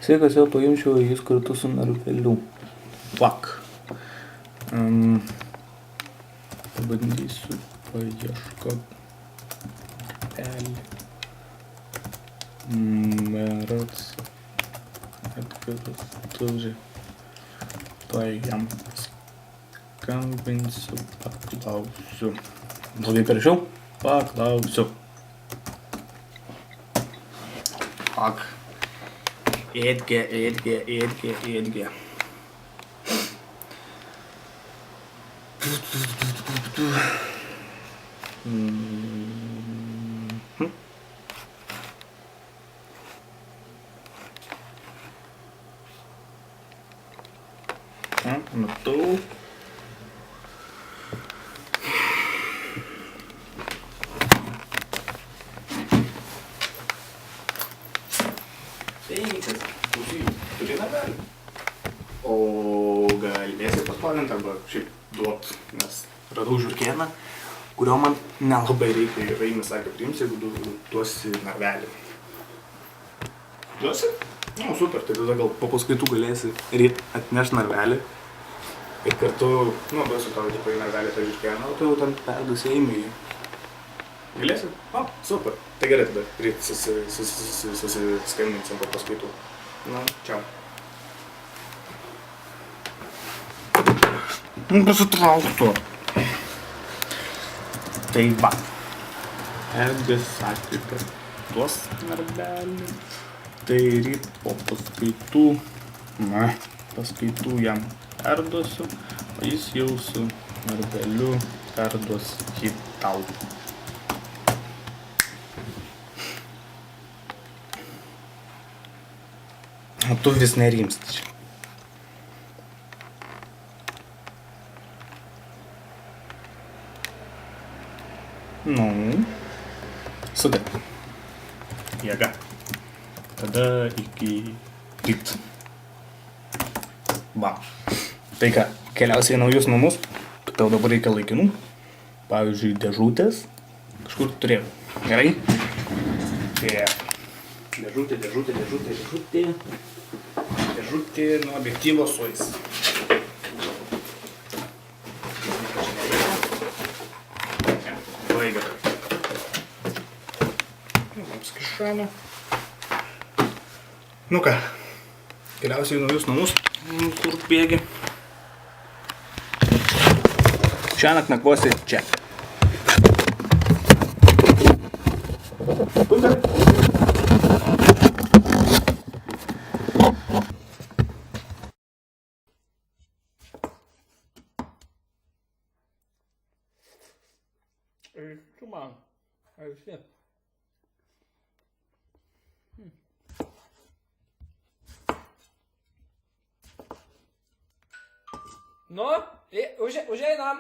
Sveikas, vėl paimčiau jis kartu su narveliu. Fuck. Pabandysiu paieškoti pelį. Meras Edgaras turi. Tuoj jam skambinsiu, paklausiu. Blogai parašiau? Paklausiu. Fuck. Edge. Matau. Sveikas, turi narvelį. O galėsi paspalinti arba šiaip duot, nes radau žiurkėną, kurio man nelabai reikia ir Raimis sakė priims, jeigu duosi narvelį. Duosi? Nu, super, tai tada gal po paskaitų galėsi ryt atnešt narvelį ir kartu, nu, duosiu tau tipo į narvelį tą žiurkėną, o tu jau ten perduosi Eimiui. Galėsi? O, super. Tai gerai tada, ryt susiskambinsim po paskaitų. Nu, čiau. Pasitrauktų. Tai va. Edgas sakė, kad duos narvelį. Tai ryt po paskaitų, paskaitų jam perduosiu, o jis jau su narveliu perduos jį tau. O tu vis nerimsti čia. Nu, sudėk. Jėga. Tada iki ryt. Va. Tai ką, keliausiai į naujus namus. Tau dabar reikia laikinų. Pavyzdžiui, dėžutės. Kažkur turėjau. Gerai? Dėžutė nuo objektyvo sueis. Labai gerai. Apskišanu. Nu ką, keliausiai į naujus namus. Kur bėgi? Šiąnakt nakvosi čia. Tu man, ar visi? Nu, užeinam.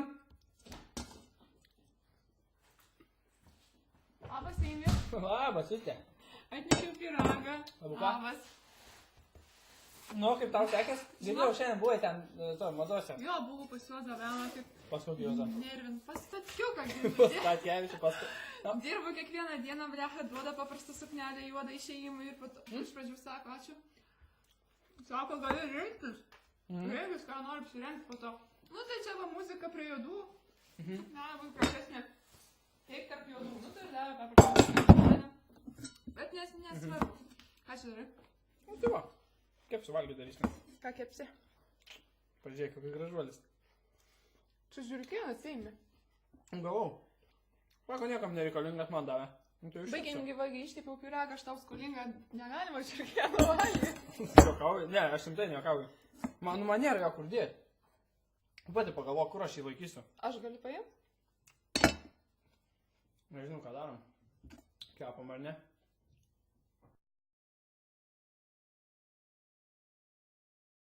Labas, Eimi. Labas, Vitė. Atnešiau pyragą. Labas. Nu, kaip tau sekės? Girdėjau, šiandien buvai ten, madose. Jo, buvau pas Juozą Veną, kaip Pas kokį Juozą? nervint. Pas Statkiuką girdėjau. Pas Statkevičių, Dirbu kiekvieną dieną, blecha, duoda paprastą suknelę, juodą išėjimą ir iš pradžių sako, ačiū. Sako, gali rinktis. Rinktis, ką nori apsirengti po to. Nu, tai čia va muzika prie juodų. Suknelė bus gražesnė. Eik tarp juodų. Nu, tai davė paprastą suknelę. Bet nesvarbu. Ką čia darai? Nu, tai va. Kepsiu valgyti darysime. Ką kepsi? Pažiūrėk, kokia gražuolis. Čia žiūrėkėnas, Eimi. Gavau. Sako, niekam nereikalingas man davė. Baigiam gyvai ištepiau pyragą, aš tau skolinga, negalima žiūrėkėno valgyti. Jokauju? Ne, aš rimtai nejokauju. Man nėra jo kur dėti. Pati pagalvok, kur aš jį laikysiu. Aš galiu paimti? Nežinau, ką darom. Kepam ar ne?